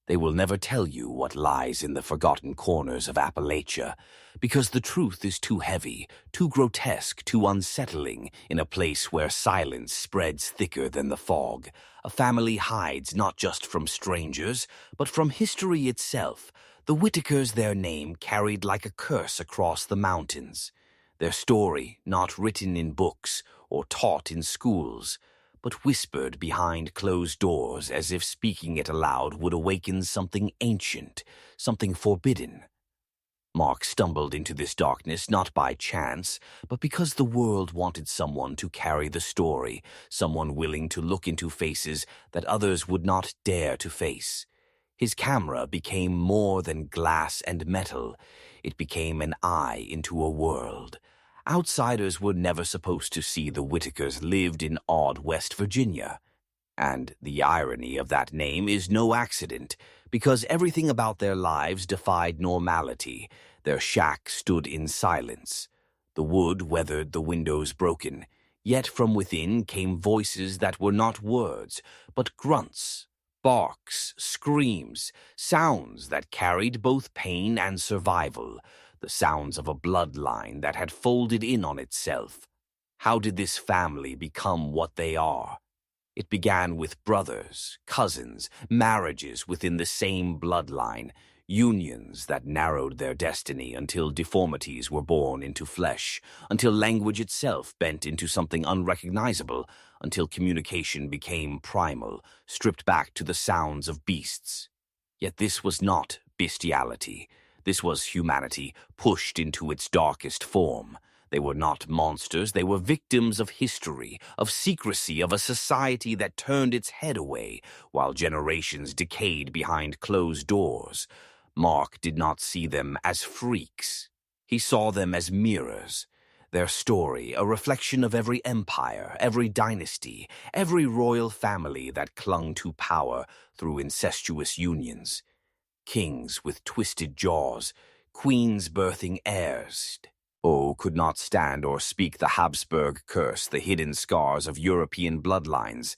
They will never tell you what lies in the forgotten corners of Appalachia, because the truth is too heavy, too grotesque, too unsettling in a place where silence spreads thicker than the fog. A family hides not just from strangers, but from history itself. The Whitakers, their name, carried like a curse across the mountains. Their story, not written in books or taught in schools, but whispered behind closed doors as if speaking it aloud would awaken something ancient, something forbidden. Mark stumbled into this darkness not by chance, but because the world wanted someone to carry the story, someone willing to look into faces that others would not dare to face. His camera became more than glass and metal. It became an eye into a world. Outsiders were never supposed to see the Whitakers lived in odd West Virginia. And the irony of that name is no accident, because everything about their lives defied normality. Their shack stood in silence. The wood weathered, the windows broken. Yet from within came voices that were not words, but grunts, barks, screams, sounds that carried both pain and survival. The sounds of a bloodline that had folded in on itself. How did this family become what they are? It began with brothers, cousins, marriages within the same bloodline, unions that narrowed their destiny until deformities were born into flesh, until language itself bent into something unrecognizable, until communication became primal, stripped back to the sounds of beasts. Yet this was not bestiality. This was humanity pushed into its darkest form. They were not monsters, they were victims of history, of secrecy, of a society that turned its head away, while generations decayed behind closed doors. Mark did not see them as freaks. He saw them as mirrors. Their story, a reflection of every empire, every dynasty, every royal family that clung to power through incestuous unions. Kings with twisted jaws, queens birthing heirs. Could not stand or speak the Habsburg curse, the hidden scars of European bloodlines.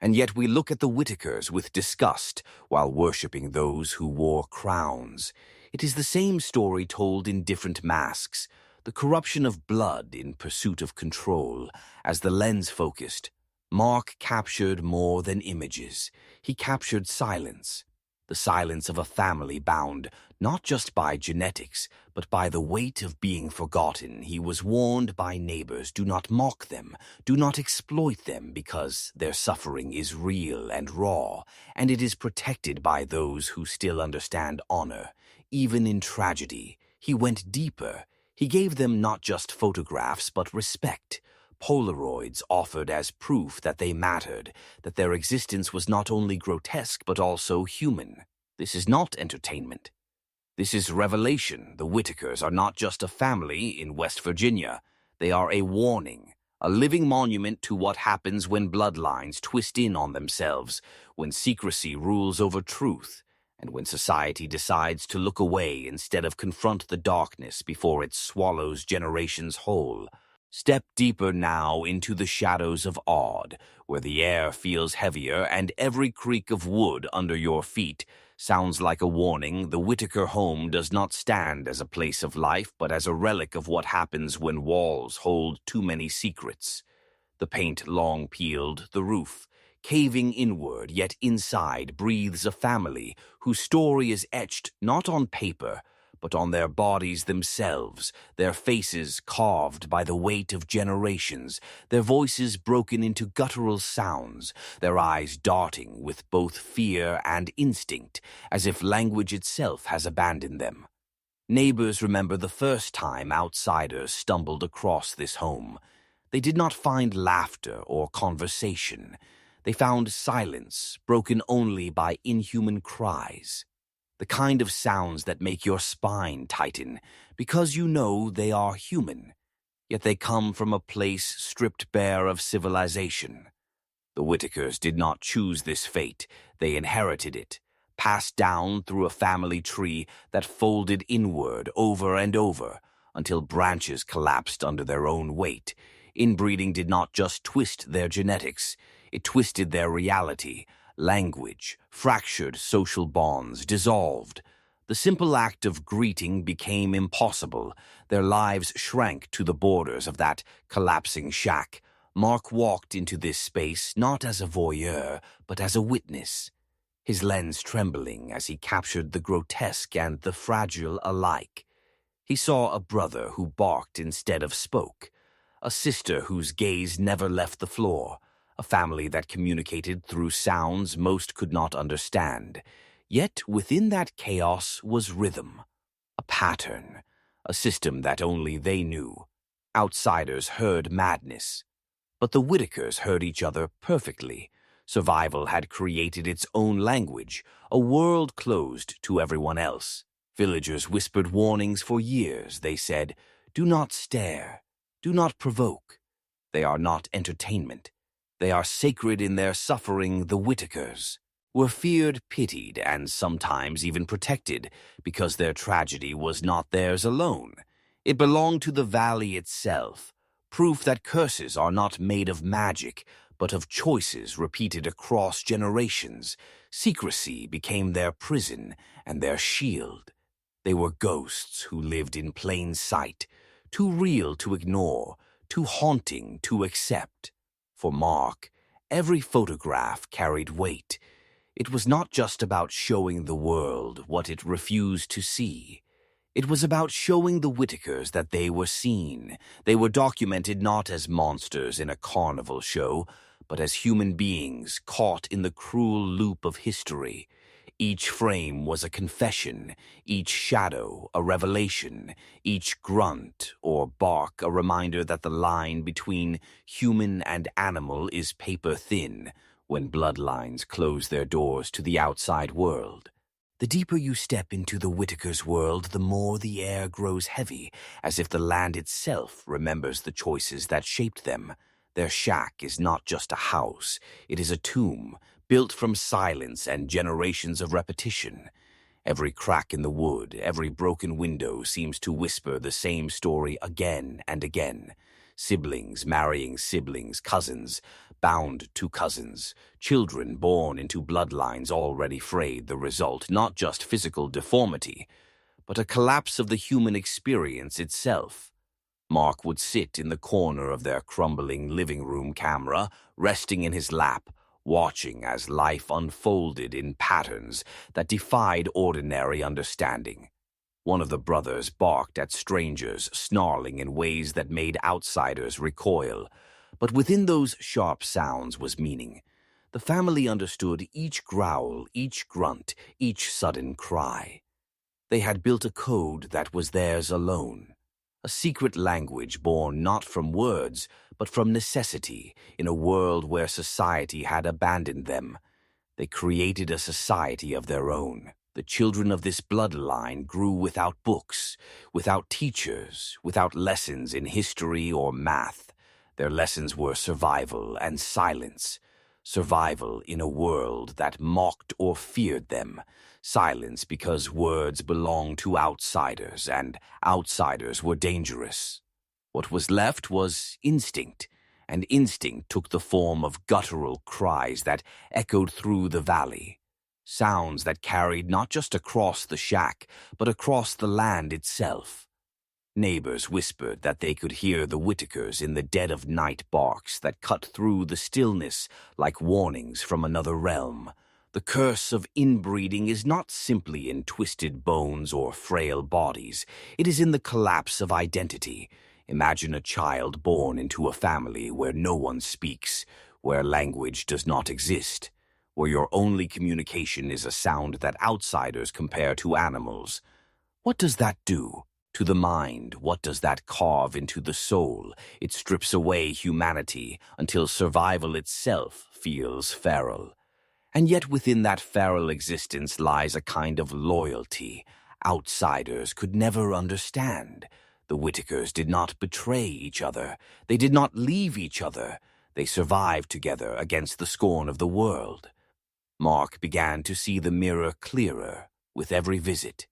And yet we look at the Whitakers with disgust while worshipping those who wore crowns. It is the same story told in different masks, the corruption of blood in pursuit of control. As the lens focused, Mark captured more than images. He captured silence. The silence of a family bound not just by genetics, but by the weight of being forgotten. He was warned by neighbors, do not mock them, do not exploit them, because their suffering is real and raw, and it is protected by those who still understand honor. Even in tragedy, he went deeper. He gave them not just photographs, but respect. Polaroids offered as proof that they mattered, that their existence was not only grotesque but also human. This is not entertainment. This is revelation. The Whitakers are not just a family in West Virginia. They are a warning, a living monument to what happens when bloodlines twist in on themselves, when secrecy rules over truth, and when society decides to look away instead of confront the darkness before it swallows generations whole. Step deeper now into the shadows of Odd, where the air feels heavier and every creak of wood under your feet sounds like a warning. The Whitaker home does not stand as a place of life, but as a relic of what happens when walls hold too many secrets. The paint long peeled, the roof caving inward, yet inside breathes a family whose story is etched not on paper, but on their bodies themselves, their faces carved by the weight of generations, their voices broken into guttural sounds, their eyes darting with both fear and instinct, as if language itself has abandoned them. Neighbors remember the first time outsiders stumbled across this home. They did not find laughter or conversation. They found silence, broken only by inhuman cries. The kind of sounds that make your spine tighten, because you know they are human, yet they come from a place stripped bare of civilization. The Whitakers did not choose this fate, they inherited it, passed down through a family tree that folded inward over and over, until branches collapsed under their own weight. Inbreeding did not just twist their genetics, it twisted their reality. Language, fractured social bonds, dissolved. The simple act of greeting became impossible. Their lives shrank to the borders of that collapsing shack. Mark walked into this space not as a voyeur, but as a witness, his lens trembling as he captured the grotesque and the fragile alike. He saw a brother who barked instead of spoke, a sister whose gaze never left the floor, a family that communicated through sounds most could not understand. Yet within that chaos was rhythm, a pattern, a system that only they knew. Outsiders heard madness, but the Whitakers heard each other perfectly. Survival had created its own language, a world closed to everyone else. Villagers whispered warnings for years. They said, "Do not stare, do not provoke. They are not entertainment. They are sacred in their suffering." The Whitakers were feared, pitied, and sometimes even protected, because their tragedy was not theirs alone. It belonged to the valley itself, proof that curses are not made of magic, but of choices repeated across generations. Secrecy became their prison and their shield. They were ghosts who lived in plain sight, too real to ignore, too haunting to accept. For Mark, every photograph carried weight. It was not just about showing the world what it refused to see. It was about showing the Whitakers that they were seen. They were documented not as monsters in a carnival show, but as human beings caught in the cruel loop of history. Each frame was a confession, each shadow a revelation, each grunt or bark a reminder that the line between human and animal is paper thin when bloodlines close their doors to the outside world. The deeper you step into the Whitakers' world, the more the air grows heavy, as if the land itself remembers the choices that shaped them. Their shack is not just a house, it is a tomb, built from silence and generations of repetition. Every crack in the wood, every broken window seems to whisper the same story again and again. Siblings marrying siblings, cousins bound to cousins, children born into bloodlines already frayed, the result not just physical deformity, but a collapse of the human experience itself. Mark would sit in the corner of their crumbling living room camera, resting in his lap, watching as life unfolded in patterns that defied ordinary understanding. One of the brothers barked at strangers, snarling in ways that made outsiders recoil. But within those sharp sounds was meaning. The family understood each growl, each grunt, each sudden cry. They had built a code that was theirs alone, a secret language born not from words, but from necessity, in a world where society had abandoned them. They created a society of their own. The children of this bloodline grew without books, without teachers, without lessons in history or math. Their lessons were survival and silence. Survival in a world that mocked or feared them. Silence because words belonged to outsiders, and outsiders were dangerous. What was left was instinct, and instinct took the form of guttural cries that echoed through the valley. Sounds that carried not just across the shack, but across the land itself. Neighbors whispered that they could hear the Whitakers in the dead of night barks that cut through the stillness like warnings from another realm. The curse of inbreeding is not simply in twisted bones or frail bodies. It is in the collapse of identity. Imagine a child born into a family where no one speaks, where language does not exist, where your only communication is a sound that outsiders compare to animals. What does that do to the mind? What does that carve into the soul? It strips away humanity until survival itself feels feral. And yet within that feral existence lies a kind of loyalty outsiders could never understand. The Whitakers did not betray each other. They did not leave each other. They survived together against the scorn of the world. Mark began to see the mirror clearer with every visit.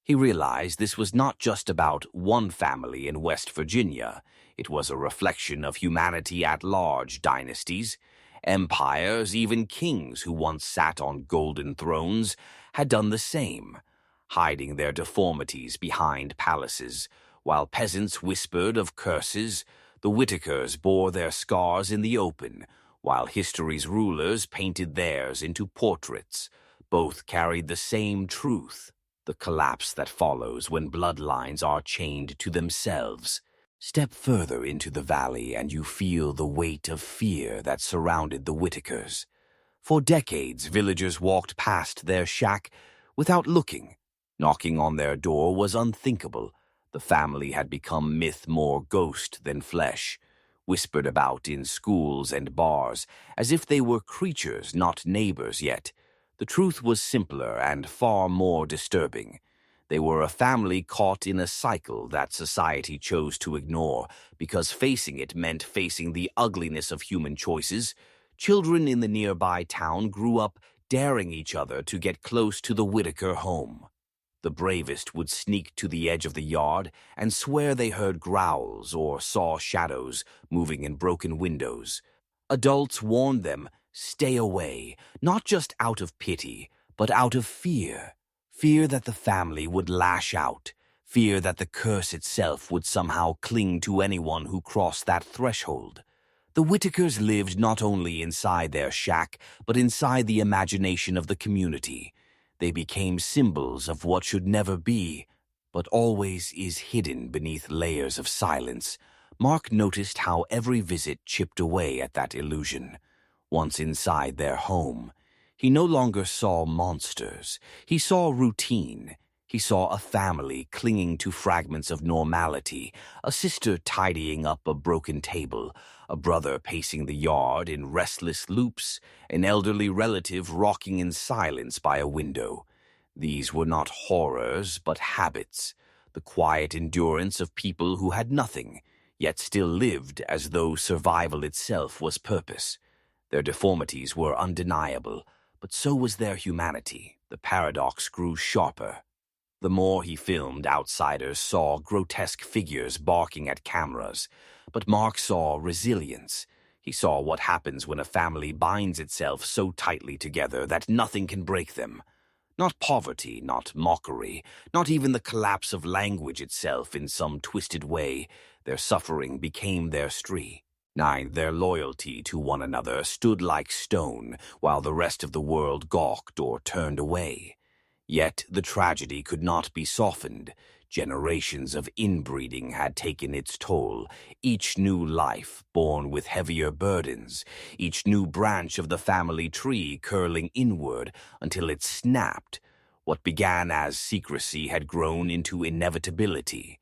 He realized this was not just about one family in West Virginia. It was a reflection of humanity at large, dynasties. Empires, even kings who once sat on golden thrones, had done the same, hiding their deformities behind palaces. While peasants whispered of curses, the Whitakers bore their scars in the open, while history's rulers painted theirs into portraits. Both carried the same truth: the collapse that follows when bloodlines are chained to themselves. Step further into the valley and you feel the weight of fear that surrounded the Whitakers. For decades, villagers walked past their shack without looking. Knocking on their door was unthinkable. The family had become myth more ghost than flesh, whispered about in schools and bars, as if they were creatures, not neighbors yet. The truth was simpler and far more disturbing. They were a family caught in a cycle that society chose to ignore, because facing it meant facing the ugliness of human choices. Children in the nearby town grew up daring each other to get close to the Whitaker home. The bravest would sneak to the edge of the yard and swear they heard growls or saw shadows moving in broken windows. Adults warned them, stay away, not just out of pity, but out of fear. Fear that the family would lash out. Fear that the curse itself would somehow cling to anyone who crossed that threshold. The Whitakers lived not only inside their shack, but inside the imagination of the community. They became symbols of what should never be, but always is hidden beneath layers of silence. Mark noticed how every visit chipped away at that illusion. Once inside their home, he no longer saw monsters. He saw routine. He saw a family clinging to fragments of normality, a sister tidying up a broken table, a brother pacing the yard in restless loops, an elderly relative rocking in silence by a window. These were not horrors, but habits, the quiet endurance of people who had nothing, yet still lived as though survival itself was purpose. Their deformities were undeniable, but so was their humanity. The paradox grew sharper. The more he filmed, outsiders saw grotesque figures barking at cameras, but Mark saw resilience. He saw what happens when a family binds itself so tightly together that nothing can break them. Not poverty, not mockery, not even the collapse of language itself in some twisted way. Their suffering became their strength. Their loyalty to one another stood like stone, while the rest of the world gawked or turned away. Yet the tragedy could not be softened. Generations of inbreeding had taken its toll, each new life born with heavier burdens, each new branch of the family tree curling inward until it snapped. What began as secrecy had grown into inevitability.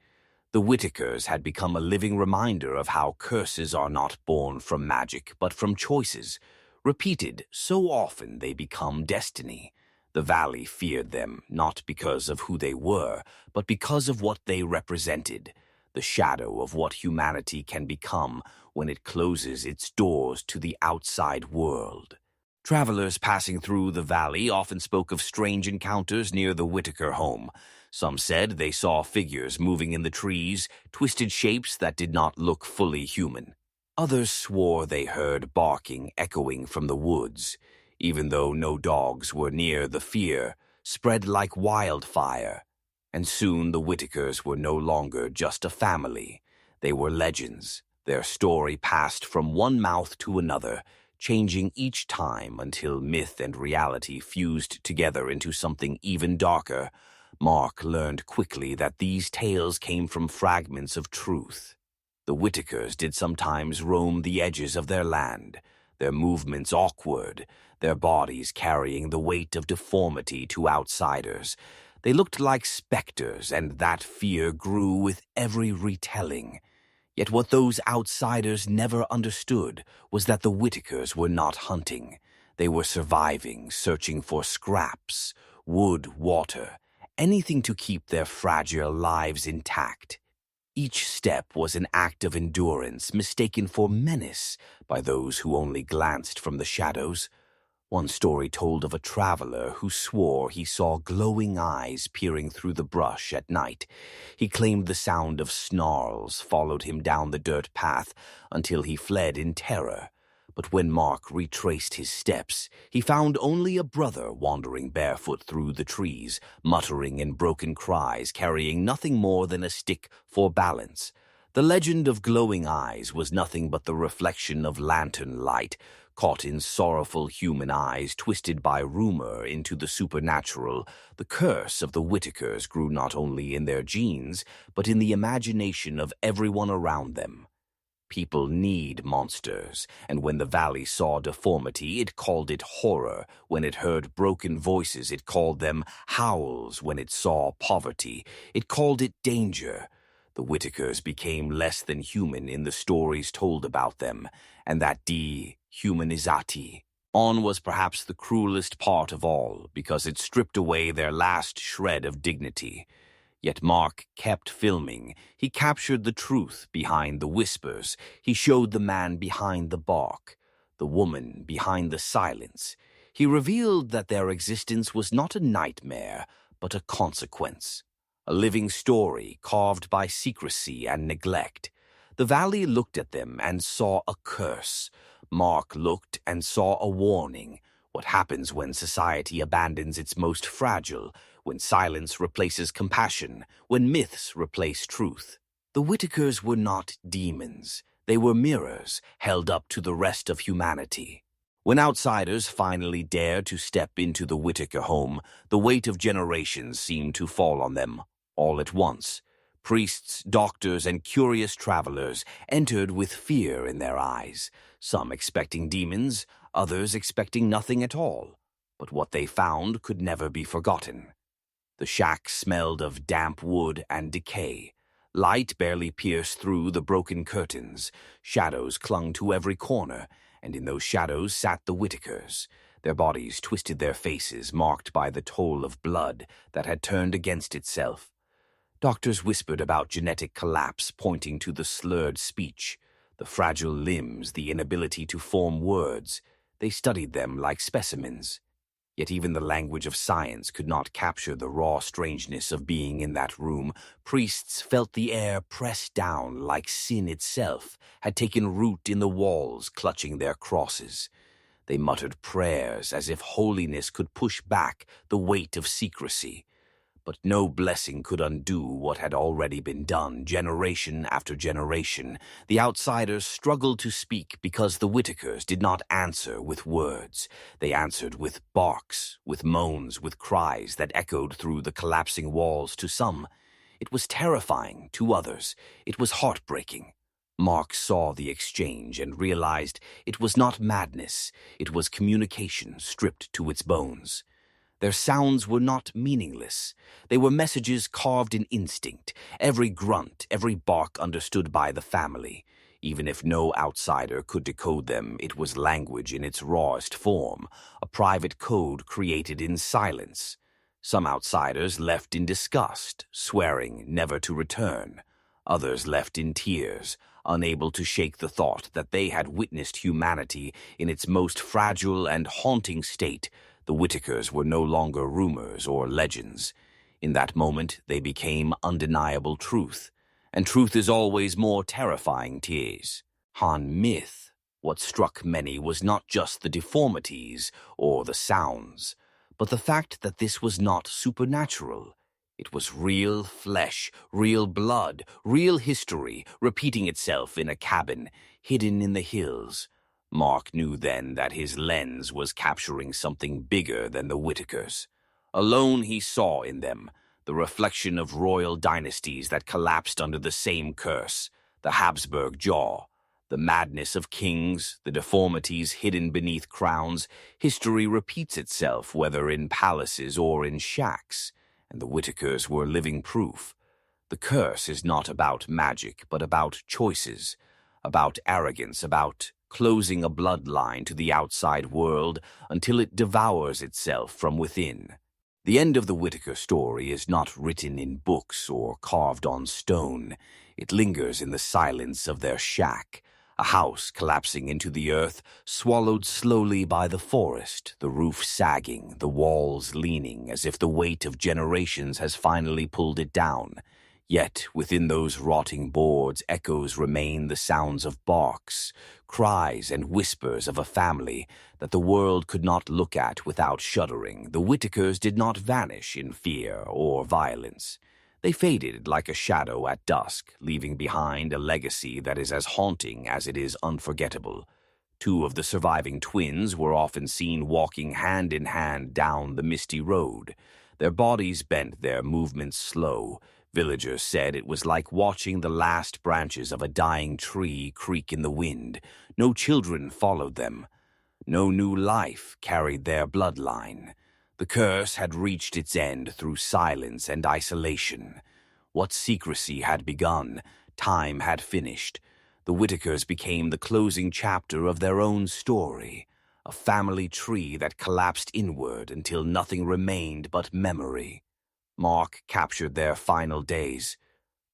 The Whitakers had become a living reminder of how curses are not born from magic, but from choices. Repeated so often they become destiny. The valley feared them, not because of who they were, but because of what they represented, the shadow of what humanity can become when it closes its doors to the outside world. Travelers passing through the valley often spoke of strange encounters near the Whitaker home. Some said they saw figures moving in the trees, twisted shapes that did not look fully human. Others swore they heard barking echoing from the woods. Even though no dogs were near, the fear spread like wildfire. And soon the Whitakers were no longer just a family. They were legends. Their story passed from one mouth to another, changing each time until myth and reality fused together into something even darker. Mark learned quickly that these tales came from fragments of truth. The Whitakers did sometimes roam the edges of their land, their movements awkward, their bodies carrying the weight of deformity to outsiders. They looked like specters, and that fear grew with every retelling. Yet what those outsiders never understood was that the Whitakers were not hunting. They were surviving, searching for scraps, wood, water, anything to keep their fragile lives intact. Each step was an act of endurance, mistaken for menace by those who only glanced from the shadows. One story told of a traveler who swore he saw glowing eyes peering through the brush at night. He claimed the sound of snarls followed him down the dirt path until he fled in terror. But when Mark retraced his steps, he found only a brother wandering barefoot through the trees, muttering in broken cries, carrying nothing more than a stick for balance. The legend of glowing eyes was nothing but the reflection of lantern light, caught in sorrowful human eyes, twisted by rumor into the supernatural. The curse of the Whitakers grew not only in their genes, but in the imagination of everyone around them. People need monsters, and when the valley saw deformity, it called it horror. When it heard broken voices, it called them howls. When it saw poverty, it called it danger. The Whitakers became less than human in the stories told about them, and that dehumanizati on was perhaps the cruelest part of all, because it stripped away their last shred of dignity. Yet Mark kept filming. He captured the truth behind the whispers. He showed the man behind the bark, the woman behind the silence. He revealed that their existence was not a nightmare, but a consequence. A living story carved by secrecy and neglect. The valley looked at them and saw a curse. Mark looked and saw a warning. What happens when society abandons its most fragile, when silence replaces compassion, when myths replace truth? The Whitakers were not demons. They were mirrors held up to the rest of humanity. When outsiders finally dared to step into the Whitaker home, the weight of generations seemed to fall on them all at once. Priests, doctors, and curious travelers entered with fear in their eyes, some expecting demons, others expecting nothing at all. But what they found could never be forgotten. The shack smelled of damp wood and decay. Light barely pierced through the broken curtains. Shadows clung to every corner, and in those shadows sat the Whitakers. Their bodies twisted their faces, marked by the toll of blood that had turned against itself. Doctors whispered about genetic collapse, pointing to the slurred speech, the fragile limbs, the inability to form words. They studied them like specimens. Yet even the language of science could not capture the raw strangeness of being in that room. Priests felt the air pressed down like sin itself had taken root in the walls, clutching their crosses. They muttered prayers as if holiness could push back the weight of secrecy. But no blessing could undo what had already been done, generation after generation. The outsiders struggled to speak because the Whitakers did not answer with words. They answered with barks, with moans, with cries that echoed through the collapsing walls to some. It was terrifying to others. It was heartbreaking. Mark saw the exchange and realized it was not madness. It was communication stripped to its bones. Their sounds were not meaningless. They were messages carved in instinct, every grunt, every bark understood by the family. Even if no outsider could decode them, it was language in its rawest form, a private code created in silence. Some outsiders left in disgust, swearing never to return. Others left in tears, unable to shake the thought that they had witnessed humanity in its most fragile and haunting state. The Whitakers were no longer rumors or legends. In that moment, they became undeniable truth. And truth is always more terrifying, Ties. Han myth. What struck many was not just the deformities or the sounds, but the fact that this was not supernatural. It was real flesh, real blood, real history, repeating itself in a cabin, hidden in the hills. Mark knew then that his lens was capturing something bigger than the Whitakers. Alone he saw in them the reflection of royal dynasties that collapsed under the same curse, the Habsburg jaw, the madness of kings, the deformities hidden beneath crowns. History repeats itself, whether in palaces or in shacks, and the Whitakers were living proof. The curse is not about magic, but about choices, about arrogance, about closing a bloodline to the outside world until it devours itself from within. The end of the Whitaker story is not written in books or carved on stone. It lingers in the silence of their shack, a house collapsing into the earth, swallowed slowly by the forest, the roof sagging, the walls leaning as if the weight of generations has finally pulled it down. Yet within those rotting boards echoes remain the sounds of barks, cries and whispers of a family that the world could not look at without shuddering. The Whitakers did not vanish in fear or violence. They faded like a shadow at dusk, leaving behind a legacy that is as haunting as it is unforgettable. Two of the surviving twins were often seen walking hand in hand down the misty road, their bodies bent, their movements slow. Villagers said it was like watching the last branches of a dying tree creak in the wind. No children followed them. No new life carried their bloodline. The curse had reached its end through silence and isolation. What secrecy had begun, time had finished. The Whitakers became the closing chapter of their own story, a family tree that collapsed inward until nothing remained but memory. Mark captured their final days,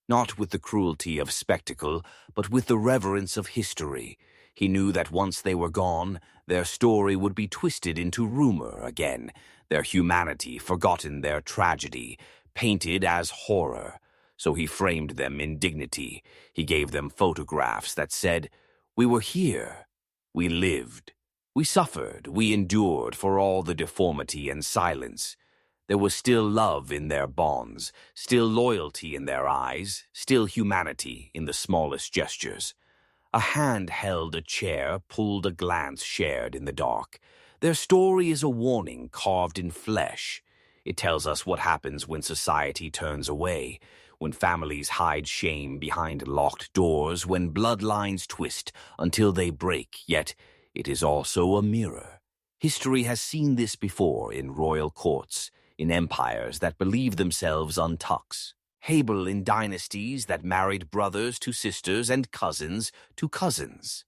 not with the cruelty of spectacle, but with the reverence of history. He knew that once they were gone, their story would be twisted into rumor again, their humanity forgotten, their tragedy painted as horror. So he framed them in dignity. He gave them photographs that said, "We were here. We lived. We suffered. We endured for all the deformity and silence." There was still love in their bonds, still loyalty in their eyes, still humanity in the smallest gestures. A hand held a chair, pulled a glance shared in the dark. Their story is a warning carved in flesh. It tells us what happens when society turns away, when families hide shame behind locked doors, when bloodlines twist until they break, yet it is also a mirror. History has seen this before in royal courts, in empires that believe themselves untouched, Habel in dynasties that married brothers to sisters and cousins to cousins.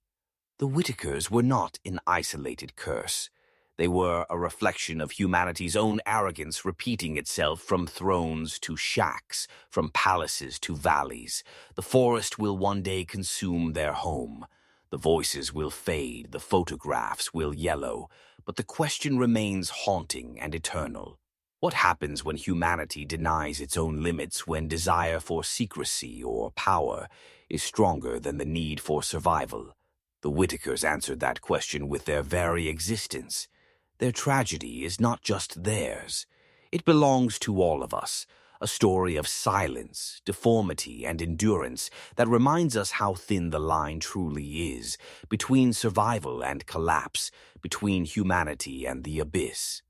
The Whitakers were not an isolated curse. They were a reflection of humanity's own arrogance repeating itself from thrones to shacks, from palaces to valleys. The forest will one day consume their home. The voices will fade, the photographs will yellow, but the question remains haunting and eternal. What happens when humanity denies its own limits, when desire for secrecy or power is stronger than the need for survival? The Whitakers answered that question with their very existence. Their tragedy is not just theirs. It belongs to all of us, a story of silence, deformity, and endurance that reminds us how thin the line truly is, between survival and collapse, between humanity and the abyss.